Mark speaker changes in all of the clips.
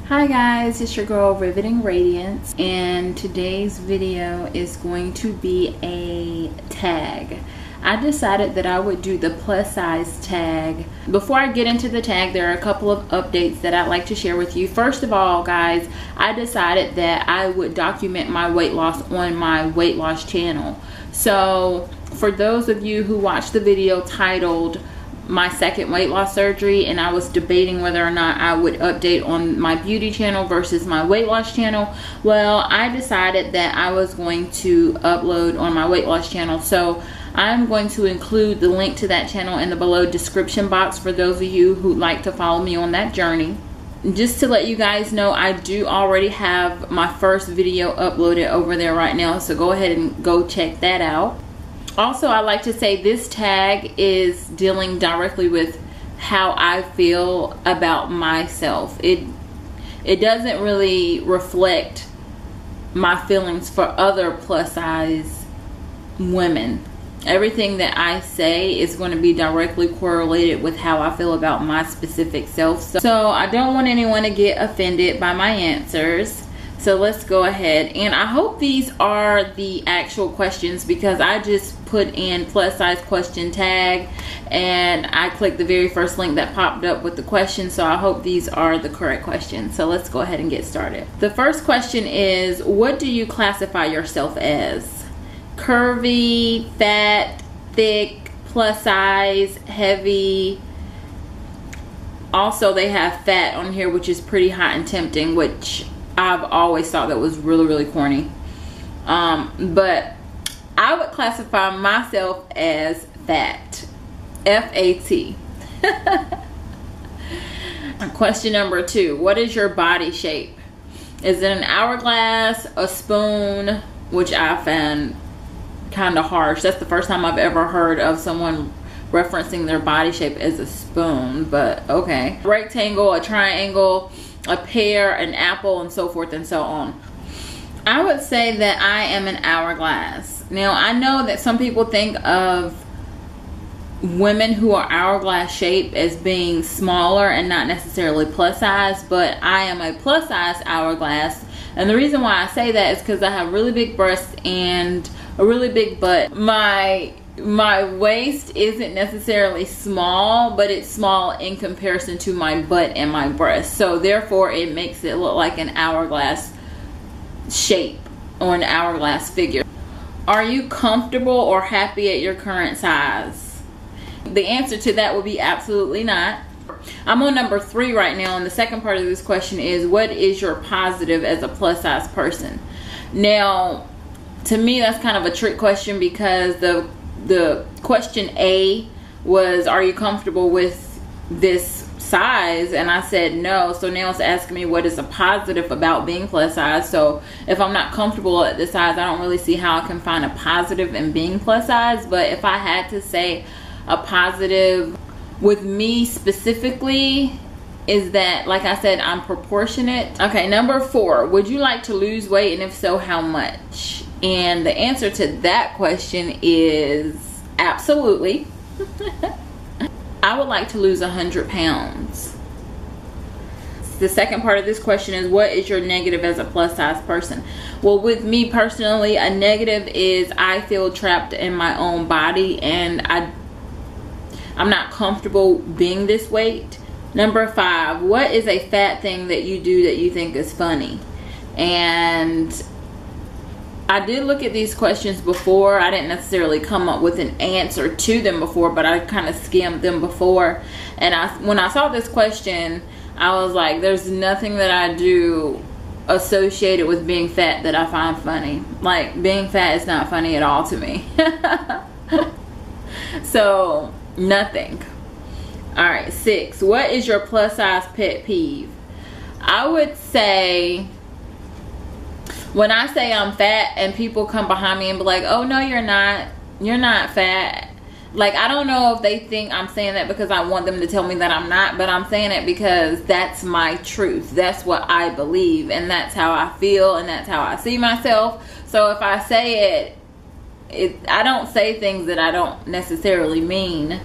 Speaker 1: Hi guys, it's your girl Riveting Radiance, and today's video is going to be a tag. I decided that I would do the plus size tag. Before I get into the tag, there are a couple of updates that I'd like to share with you. First of all, guys, I decided that I would document my weight loss on my weight loss channel. So for those of you who watched the video titled my second weight loss surgery, and I was debating whether or not I would update on my beauty channel versus my weight loss channel, well, I decided that I was going to upload on my weight loss channel. So I'm going to include the link to that channel in the below description box for those of you who'd like to follow me on that journey. Just to let you guys know, I do already have my first video uploaded over there right now, so go ahead and go check that out. Also, I like to say this tag is dealing directly with how I feel about myself. It doesn't really reflect my feelings for other plus size women. Everything that I say is going to be directly correlated with how I feel about my specific self. So I don't want anyone to get offended by my answers. So let's go ahead, and I hope these are the actual questions, because I just put in plus size question tag and I clicked the very first link that popped up with the question. So I hope these are the correct questions. So let's go ahead and get started. The first question is, what do you classify yourself as? Curvy, fat, thick, plus size, heavy. Also, they have fat on here, which is pretty hot and tempting, which I've always thought that was really corny. But I would classify myself as fat. F-A-T. Question number 2. What is your body shape? Is it an hourglass, a spoon, which I found kind of harsh. That's the first time I've ever heard of someone referencing their body shape as a spoon, but okay. Rectangle, a triangle, a pear, an apple, and so forth and so on. I would say that I am an hourglass. Now, I know that some people think of women who are hourglass shaped as being smaller and not necessarily plus size, but I am a plus size hourglass. And the reason why I say that is because I have really big breasts and a really big butt. My waist isn't necessarily small, but it's small in comparison to my butt and my breast. So therefore it makes it look like an hourglass shape or an hourglass figure. Are you comfortable or happy at your current size? The answer to that would be absolutely not. I'm on number 3 right now, and the second part of this question is, what is your positive as a plus size person? Now, to me, that's kind of a trick question, because the question A was, are you comfortable with this size? And I said no. So now it's asking me what is a positive about being plus size. So if I'm not comfortable at this size, I don't really see how I can find a positive in being plus size. But if I had to say a positive with me specifically, is that, like I said, I'm proportionate. Okay, number 4, would you like to lose weight, and if so, how much? And the answer to that question is absolutely. I would like to lose 100 pounds. The second part of this question is, what is your negative as a plus size person? Well, with me personally, a negative is I feel trapped in my own body, and I'm not comfortable being this weight. Number 5, what is a fat thing that you do that you think is funny? And I did look at these questions before. I didn't necessarily come up with an answer to them before, but I kind of skimmed them before. And when I saw this question, I was like, there's nothing that I do associated with being fat that I find funny. Like, being fat is not funny at all to me. So, nothing. Alright, 6. What is your plus size pet peeve? I would say, when I say I'm fat and people come behind me and be like, oh no, you're not fat. Like, I don't know if they think I'm saying that because I want them to tell me that I'm not, but I'm saying it because that's my truth. That's what I believe, and that's how I feel, and that's how I see myself. So if I say it, I don't say things that I don't necessarily mean.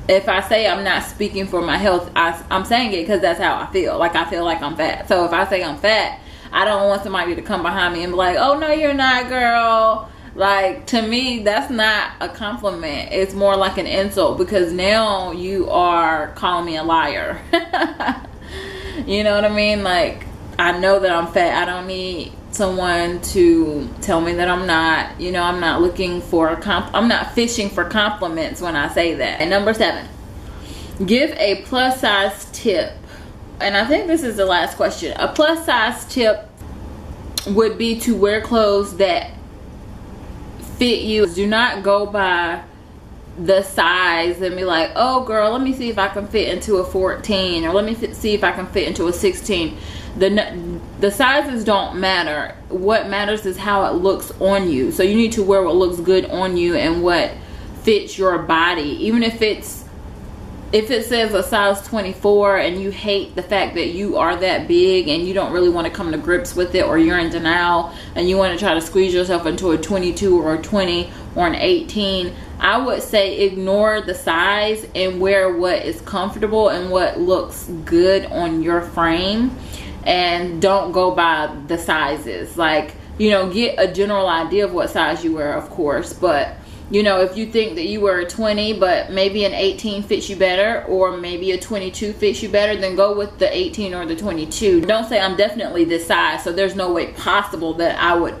Speaker 1: if I say I'm not speaking for my health, I'm saying it because that's how I feel. Like, I feel like I'm fat. So if I say I'm fat, I don't want somebody to come behind me and be like, oh no, you're not, girl. Like, to me, that's not a compliment. It's more like an insult, because now you are calling me a liar. You know what I mean? Like, I know that I'm fat. I don't need someone to tell me that I'm not. You know, I'm not looking for I'm not fishing for compliments when I say that. And number 7, give a plus size tip. And I think this is the last question. A plus size tip would be to wear clothes that fit you. Do not go by the size and be like, oh girl, let me see if I can fit into a 14, or let me see if I can fit into a 16. The sizes don't matter. What matters is how it looks on you. So you need to wear what looks good on you and what fits your body. Even if it says a size 24 and you hate the fact that you are that big and you don't really want to come to grips with it, or you're in denial and you want to try to squeeze yourself into a 22 or a 20 or an 18, I would say ignore the size and wear what is comfortable and what looks good on your frame, and don't go by the sizes. Like, you know, get a general idea of what size you wear, of course, but you know, if you think that you wear a 20 but maybe an 18 fits you better, or maybe a 22 fits you better, then go with the 18 or the 22. Don't say I'm definitely this size, so there's no way possible that I would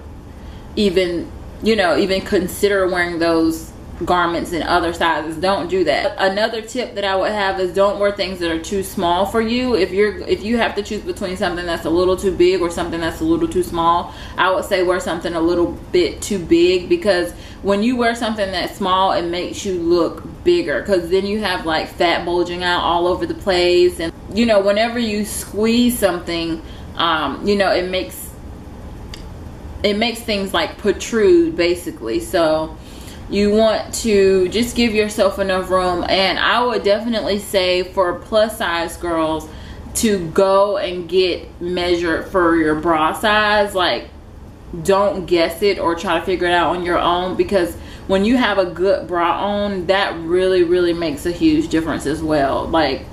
Speaker 1: even, you know, even consider wearing those garments in other sizes. Don't do that. Another tip that I would have is don't wear things that are too small for you. If you have to choose between something that's a little too big or something that's a little too small, I would say wear something a little bit too big, because when you wear something that's small, it makes you look bigger, because then you have like fat bulging out all over the place. And you know, whenever you squeeze something, you know, it makes things like protrude, basically. So you want to just give yourself enough room. And I would definitely say for plus size girls to go and get measured for your bra size. Like, don't guess it or try to figure it out on your own, because when you have a good bra on, that really makes a huge difference as well. Like,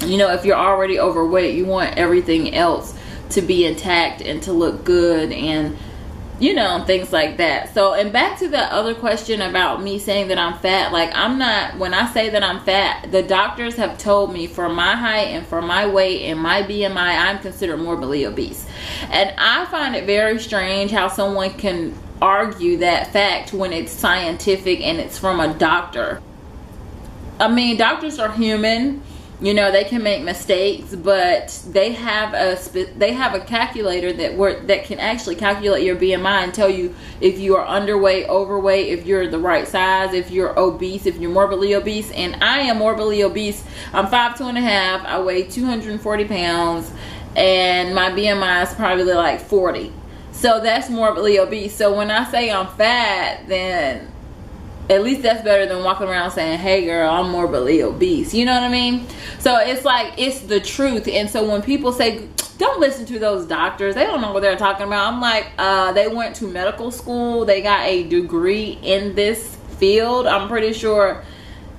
Speaker 1: you know, if you're already overweight, you want everything else to be intact and to look good, and you know, things like that. So, and back to the other question about me saying that I'm fat. Like, I'm not, when I say that I'm fat, the doctors have told me for my height and for my weight and my BMI, I'm considered morbidly obese. And I find it very strange how someone can argue that fact when it's scientific and it's from a doctor. I mean, doctors are human. You know, they can make mistakes, but they have a calculator that can actually calculate your BMI and tell you if you are underweight, overweight, if you're the right size, if you're obese, if you're morbidly obese. And I am morbidly obese. I'm 5'2.5". I weigh 240 pounds, and my BMI is probably like 40. So that's morbidly obese. So when I say I'm fat, then at least that's better than walking around saying, hey girl, I'm morbidly obese. You know what I mean? So it's like, it's the truth. And so when people say, don't listen to those doctors, they don't know what they're talking about, I'm like, they went to medical school, they got a degree in this field. I'm pretty sure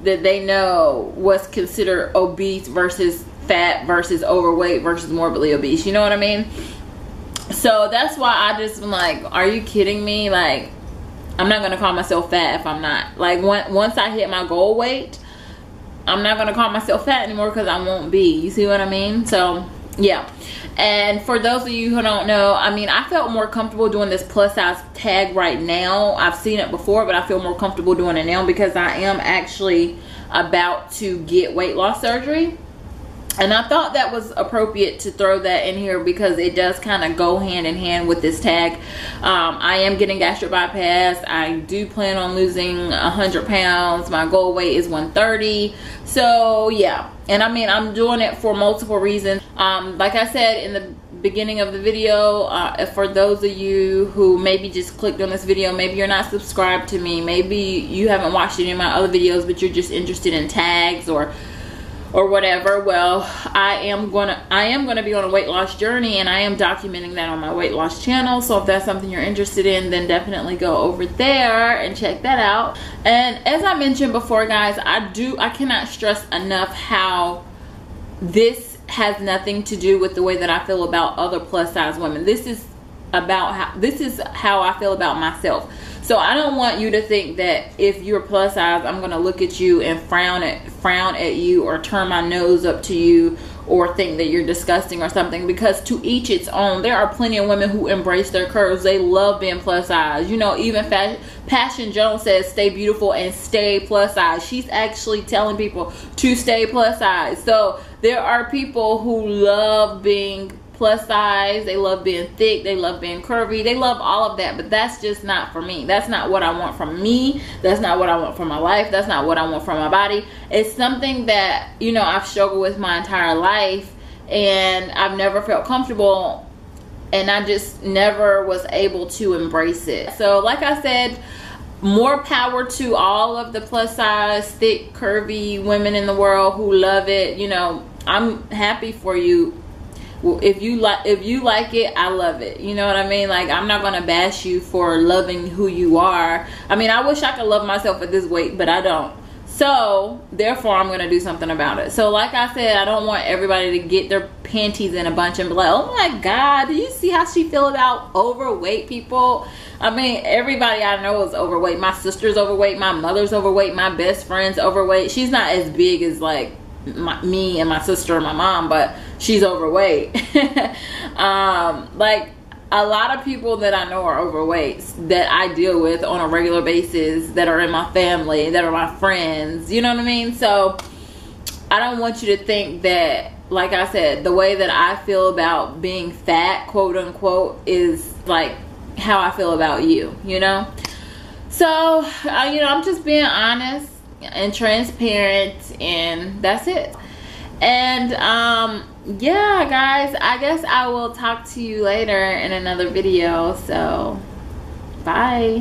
Speaker 1: that they know what's considered obese versus fat versus overweight versus morbidly obese. You know what I mean? So that's why I just been like, are you kidding me? Like, I'm not gonna call myself fat if I'm not. Like, once I hit my goal weight, I'm not gonna call myself fat anymore, because I won't be. You see what I mean? So yeah. And for those of you who don't know, I mean, I felt more comfortable doing this plus size tag right now. I've seen it before, but I feel more comfortable doing it now because I am actually about to get weight loss surgery. And I thought that was appropriate to throw that in here because it does kind of go hand in hand with this tag. I am getting gastric bypass. I do plan on losing 100 pounds. My goal weight is 130. So yeah, and I mean, I'm doing it for multiple reasons. Like I said in the beginning of the video, for those of you who maybe just clicked on this video, maybe you're not subscribed to me, maybe you haven't watched any of my other videos, but you're just interested in tags or or whatever. Well, I am gonna be on a weight loss journey, and I am documenting that on my weight loss channel. So if that's something you're interested in, then definitely go over there and check that out. And as I mentioned before, guys, I cannot stress enough how this has nothing to do with the way that I feel about other plus size women. This is how I feel about myself. So I don't want you to think that if you're plus size, I'm gonna look at you and frown at you, or turn my nose up to you, or think that you're disgusting or something, because to each its own. There are plenty of women who embrace their curves. They love being plus size. You know, even Passion Jones says stay beautiful and stay plus size. She's actually telling people to stay plus size. So there are people who love being plus size, they love being thick, they love being curvy, they love all of that, but that's just not for me. That's not what I want from me. That's not what I want for my life. That's not what I want for my body. It's something that, you know, I've struggled with my entire life, and I've never felt comfortable, and I just never was able to embrace it. So like I said, more power to all of the plus size, thick, curvy women in the world who love it. You know, I'm happy for you. If you like it, I love it. You know what I mean? Like, I'm not gonna bash you for loving who you are. I mean, I wish I could love myself at this weight, but I don't. So therefore, I'm gonna do something about it. So like I said, I don't want everybody to get their panties in a bunch and be like, oh my god, do you see how she feel about overweight people? I mean, everybody I know is overweight. My sister's overweight, my mother's overweight, my best friend's overweight. She's not as big as like me and my sister and my mom, but she's overweight. Like, a lot of people that I know are overweight, that I deal with on a regular basis, that are in my family, that are my friends, you know what I mean? So I don't want you to think that, like I said, the way that I feel about being fat, quote unquote, is like how I feel about you, you know? So you know, I'm just being honest and transparent, and that's it. And yeah, guys, I guess I will talk to you later in another video. So bye.